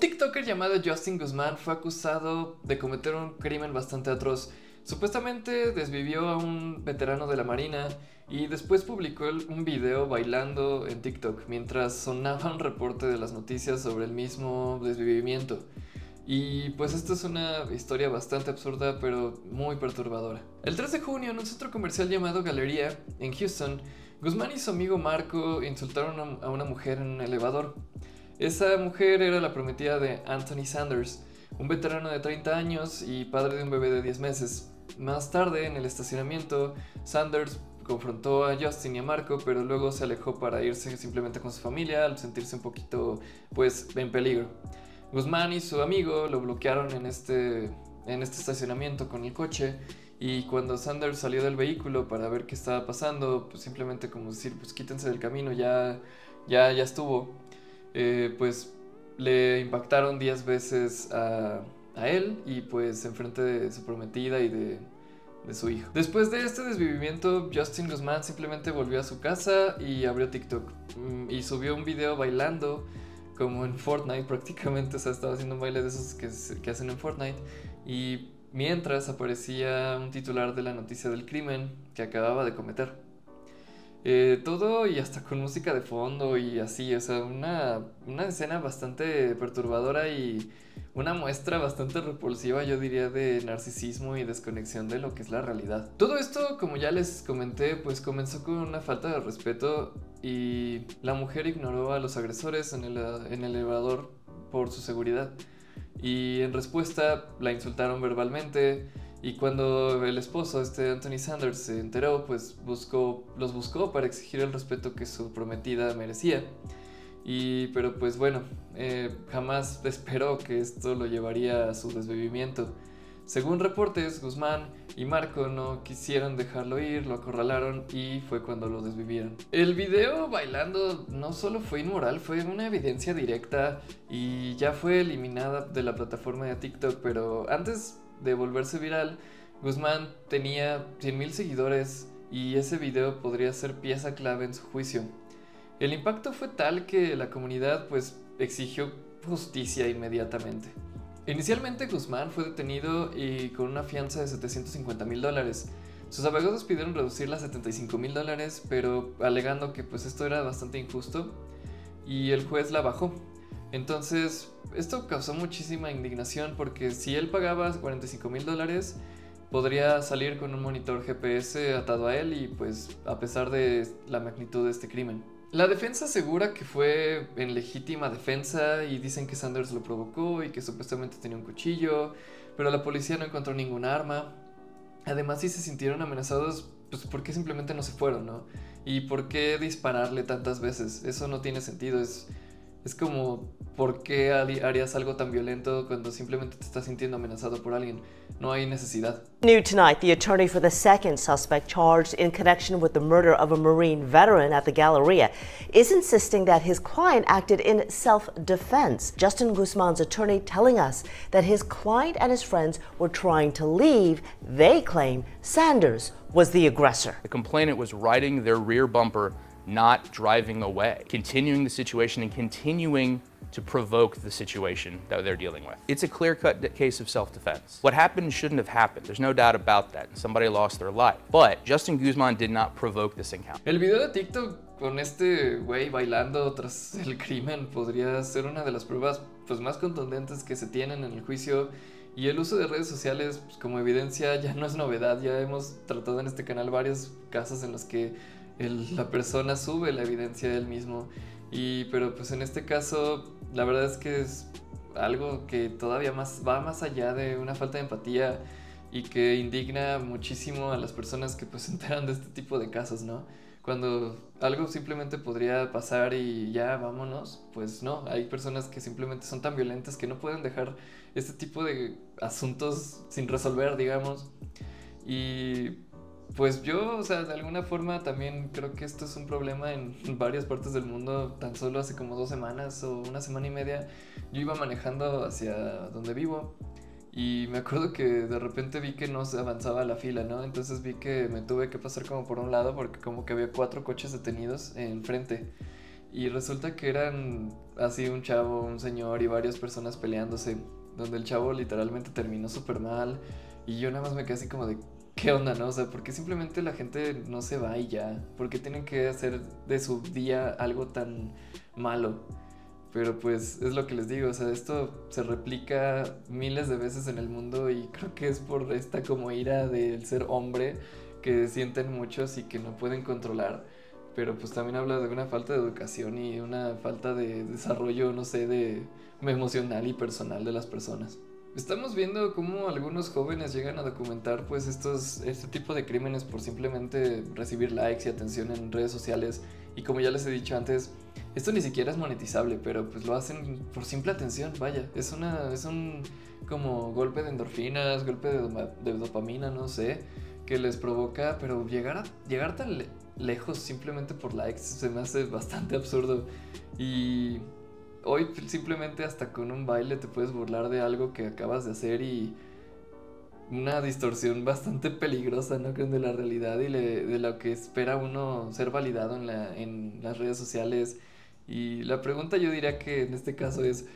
TikToker llamado Justin Guzmán fue acusado de cometer un crimen bastante atroz. Supuestamente desvivió a un veterano de la Marina y después publicó un video bailando en TikTok mientras sonaba un reporte de las noticias sobre el mismo desvivimiento. Y pues esto es una historia bastante absurda pero muy perturbadora. El 3 de junio en un centro comercial llamado Galería en Houston, Guzmán y su amigo Marco insultaron a una mujer en un elevador. Esa mujer era la prometida de Anthony Sanders, un veterano de 30 años y padre de un bebé de 10 meses. Más tarde, en el estacionamiento, Sanders confrontó a Justin y a Marco, pero luego se alejó para irse simplemente con su familia al sentirse un poquito, pues, en peligro. Guzmán y su amigo lo bloquearon en este estacionamiento con el coche, y cuando Sanders salió del vehículo para ver qué estaba pasando, pues simplemente como decir, pues quítense del camino, ya estuvo. Pues le impactaron 10 veces a él y pues enfrente de su prometida y de su hijo. Después de este desvivimiento, Justin Guzmán simplemente volvió a su casa y abrió TikTok y subió un video bailando como en Fortnite prácticamente. O sea, estaba haciendo un baile de esos que hacen en Fortnite, y mientras aparecía un titular de la noticia del crimen que acababa de cometer. Todo y hasta con música de fondo y así, o sea, una escena bastante perturbadora y una muestra bastante repulsiva, yo diría, de narcisismo y desconexión de lo que es la realidad. Todo esto, como ya les comenté, pues comenzó con una falta de respeto, y la mujer ignoró a los agresores en el elevador por su seguridad, y en respuesta la insultaron verbalmente. Y cuando el esposo, Anthony Sanders, se enteró, pues los buscó para exigir el respeto que su prometida merecía. Pero pues bueno, jamás esperó que esto lo llevaría a su desvivimiento. Según reportes, Guzmán y Marco no quisieron dejarlo ir, lo acorralaron y fue cuando lo desvivieron. El video bailando no solo fue inmoral, fue una evidencia directa y ya fue eliminada de la plataforma de TikTok, pero antes de volverse viral, Guzmán tenía 100,000 seguidores y ese video podría ser pieza clave en su juicio. El impacto fue tal que la comunidad pues exigió justicia inmediatamente. Inicialmente Guzmán fue detenido y con una fianza de $750,000. Sus abogados pidieron reducirla a $75,000, pero alegando que pues esto era bastante injusto, y el juez la bajó. Entonces, esto causó muchísima indignación porque si él pagaba $45,000, podría salir con un monitor GPS atado a él y pues a pesar de la magnitud de este crimen. La defensa asegura que fue en legítima defensa y dicen que Sanders lo provocó y que supuestamente tenía un cuchillo, pero la policía no encontró ningún arma. Además, si se sintieron amenazados, pues ¿por qué simplemente no se fueron, no? ¿Y por qué dispararle tantas veces? Eso no tiene sentido, es como, ¿por qué harías algo tan violento cuando simplemente te estás sintiendo amenazado por alguien? No hay necesidad. New tonight, the attorney for the second suspect charged in connection with the murder of a Marine veteran at the Galleria is insisting that his client acted in self-defense. Justin Guzman's attorney telling us that his client and his friends were trying to leave. They claim Sanders was the aggressor. The complainant was riding their rear bumper, not driving away, continuing the situation and continuing to provoke the situation that they're dealing with. It's a clear-cut case of self-defense. What happened shouldn't have happened. There's no doubt about that. Somebody lost their life. But Justin Guzman did not provoke this encounter. El video de TikTok con este güey bailando tras el crimen podría ser una de las pruebas pues más contundentes que se tienen en el juicio, y el uso de redes sociales pues, como evidencia ya no es novedad. Ya hemos tratado en este canal varios casos en los que la persona sube la evidencia de él mismo, pero pues en este caso la verdad es que es algo que todavía va más allá de una falta de empatía y que indigna muchísimo a las personas que pues se enteran de este tipo de casos, ¿no? Cuando algo simplemente podría pasar y ya vámonos, pues no, hay personas que simplemente son tan violentas que no pueden dejar este tipo de asuntos sin resolver, digamos. Y pues yo, o sea, de alguna forma también creo que esto es un problema en varias partes del mundo. Tan solo hace como 2 semanas o una semana y media yo iba manejando hacia donde vivo y me acuerdo que de repente vi que no se avanzaba la fila, ¿no? Entonces vi que me tuve que pasar como por un lado porque como que había 4 coches detenidos enfrente. y resulta que eran así un chavo, un señor y varias personas peleándose, donde el chavo literalmente terminó súper mal y yo nada más me quedé así como de ¿qué onda, no? O sea, ¿por qué simplemente la gente no se va y ya? ¿Por qué tienen que hacer de su día algo tan malo? Pero pues es lo que les digo, o sea, esto se replica miles de veces en el mundo y creo que es por esta como ira del ser hombre que sienten muchos y que no pueden controlar. Pero pues también habla de una falta de educación y una falta de desarrollo, no sé, de emocional y personal de las personas. Estamos viendo cómo algunos jóvenes llegan a documentar pues este tipo de crímenes por simplemente recibir likes y atención en redes sociales. Y como ya les he dicho antes, esto ni siquiera es monetizable, pero pues lo hacen por simple atención, vaya. Es un como golpe de endorfinas, golpe de dopamina, no sé, que les provoca, pero llegar tan lejos simplemente por likes se me hace bastante absurdo. Y hoy simplemente hasta con un baile te puedes burlar de algo que acabas de hacer y una distorsión bastante peligrosa, ¿no? Creo de la realidad y de lo que espera uno ser validado en las redes sociales. Y la pregunta yo diría que en este caso es,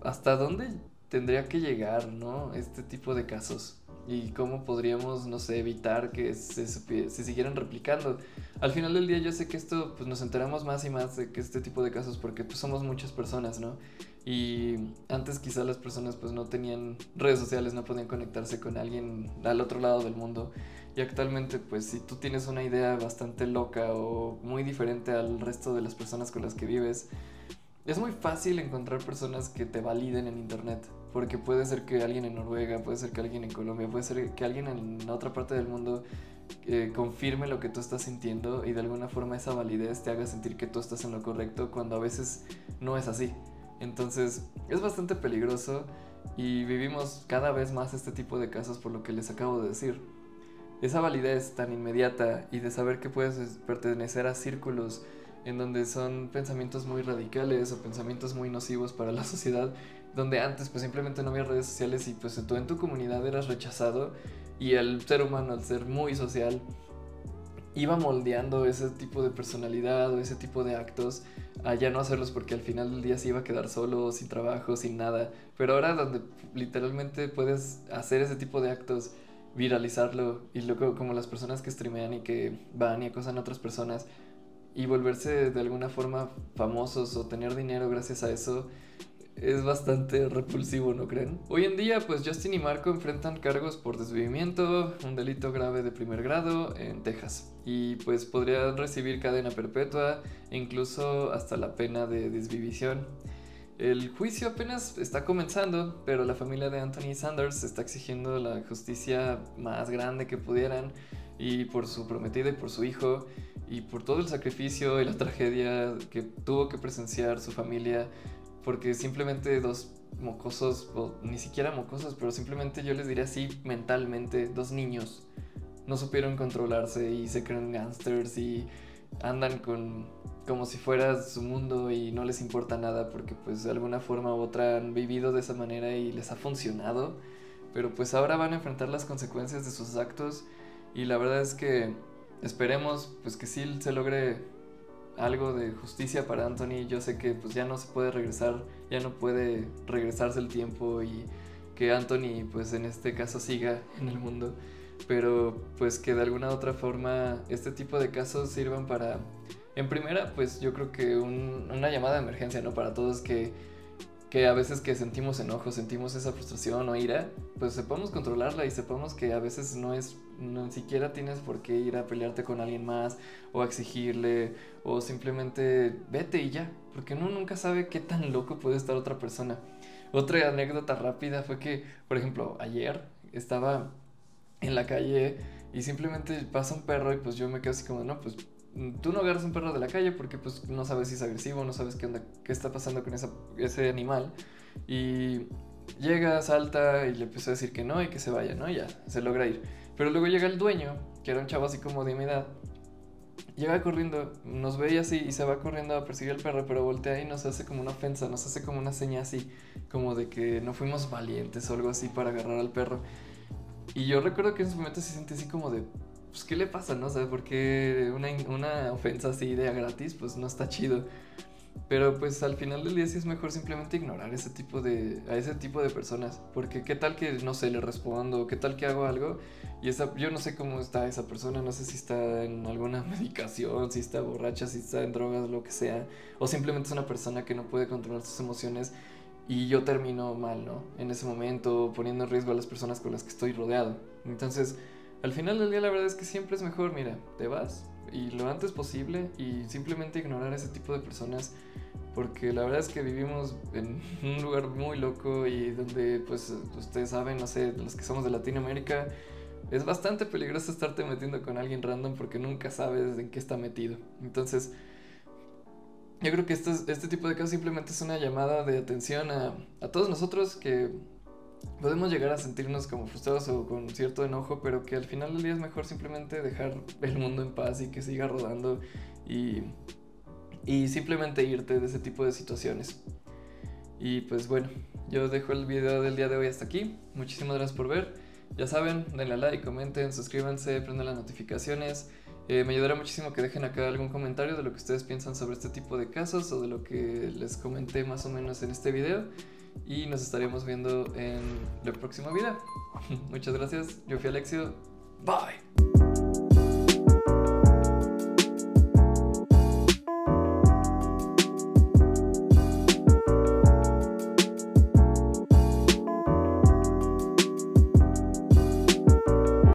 ¿hasta dónde tendría que llegar, ¿no? Este tipo de casos? Y cómo podríamos, no sé, evitar que se siguieran replicando. Al final del día yo sé que esto, pues nos enteramos más y más de que este tipo de casos porque pues somos muchas personas, ¿no? Y antes quizá las personas pues no tenían redes sociales, no podían conectarse con alguien al otro lado del mundo. Y actualmente pues si tú tienes una idea bastante loca o muy diferente al resto de las personas con las que vives, es muy fácil encontrar personas que te validen en internet, porque puede ser que alguien en Noruega, puede ser que alguien en Colombia, puede ser que alguien en otra parte del mundo confirme lo que tú estás sintiendo y de alguna forma esa validez te haga sentir que tú estás en lo correcto cuando a veces no es así. Entonces es bastante peligroso y vivimos cada vez más este tipo de casos por lo que les acabo de decir. Esa validez tan inmediata y de saber que puedes pertenecer a círculos en donde son pensamientos muy radicales o pensamientos muy nocivos para la sociedad, donde antes pues simplemente no había redes sociales y pues tú en tu comunidad eras rechazado y el ser humano al ser muy social iba moldeando ese tipo de personalidad o ese tipo de actos a ya no hacerlos porque al final del día se iba a quedar solo, sin trabajo, sin nada. Pero ahora donde literalmente puedes hacer ese tipo de actos, viralizarlo y luego como las personas que streamean y que van y acosan a otras personas y volverse de alguna forma famosos o tener dinero gracias a eso es bastante repulsivo, ¿no creen? Hoy en día, pues Justin y Marco enfrentan cargos por desvivimiento, un delito grave de primer grado en Texas. Y pues podrían recibir cadena perpetua e incluso hasta la pena de desvivición. El juicio apenas está comenzando, pero la familia de Anthony Sanders está exigiendo la justicia más grande que pudieran y por su prometida y por su hijo y por todo el sacrificio y la tragedia que tuvo que presenciar su familia, porque simplemente dos mocosos, o ni siquiera mocosos, pero simplemente yo les diría así mentalmente, dos niños no supieron controlarse y se creen gangsters y andan como si fuera su mundo y no les importa nada porque pues de alguna forma u otra han vivido de esa manera y les ha funcionado, pero pues ahora van a enfrentar las consecuencias de sus actos y la verdad es que esperemos pues que sí se logre algo de justicia para Anthony. Yo sé que pues ya no se puede regresar, ya no puede regresarse el tiempo y que Anthony pues en este caso siga en el mundo, pero pues que de alguna otra forma este tipo de casos sirvan para, en primera pues yo creo que una llamada de emergencia, ¿no? Para todos que a veces que sentimos enojo, sentimos esa frustración o ira, pues sepamos controlarla y sepamos que a veces no ni siquiera tienes por qué ir a pelearte con alguien más o a exigirle o simplemente vete y ya, porque uno nunca sabe qué tan loco puede estar otra persona. Otra anécdota rápida fue que, por ejemplo, ayer estaba en la calle y simplemente pasa un perro y pues yo me quedo así como, no, pues tú no agarras un perro de la calle porque pues no sabes si es agresivo, no sabes qué onda, qué está pasando con ese animal. Y llega, salta y le empieza a decir que no y que se vaya, ¿no? Y ya, se logra ir. Pero luego llega el dueño, que era un chavo así como de mi edad. Llega corriendo, nos ve y así y se va corriendo a perseguir al perro, pero voltea y nos hace como una ofensa, nos hace como una seña así, como de que no fuimos valientes o algo así para agarrar al perro. Y yo recuerdo que en su momento se siente así como de, pues, ¿qué le pasa, no? O sea, porque una ofensa así de a gratis, pues no está chido. Pero pues al final del día sí es mejor simplemente ignorar a ese tipo de personas. Porque qué tal que, no sé, le respondo, qué tal que hago algo y yo no sé cómo está esa persona, no sé si está en alguna medicación, si está borracha, si está en drogas, lo que sea. O simplemente es una persona que no puede controlar sus emociones y yo termino mal, ¿no? En ese momento, poniendo en riesgo a las personas con las que estoy rodeado. Entonces, al final del día la verdad es que siempre es mejor, mira, te vas y lo antes posible y simplemente ignorar a ese tipo de personas, porque la verdad es que vivimos en un lugar muy loco y donde pues ustedes saben, no sé, los que somos de Latinoamérica, es bastante peligroso estarte metiendo con alguien random porque nunca sabes en qué está metido. Entonces yo creo que este tipo de casos simplemente es una llamada de atención a todos nosotros que podemos llegar a sentirnos como frustrados o con cierto enojo, pero que al final del día es mejor simplemente dejar el mundo en paz y que siga rodando y simplemente irte de ese tipo de situaciones. Y pues bueno, yo dejo el video del día de hoy hasta aquí. Muchísimas gracias por ver. Ya saben, denle a like, comenten, suscríbanse, prendan las notificaciones. Me ayudará muchísimo que dejen acá algún comentario de lo que ustedes piensan sobre este tipo de casos o de lo que les comenté más o menos en este video. Y nos estaremos viendo en el próximo video. Muchas gracias, yo fui Alexio. Bye.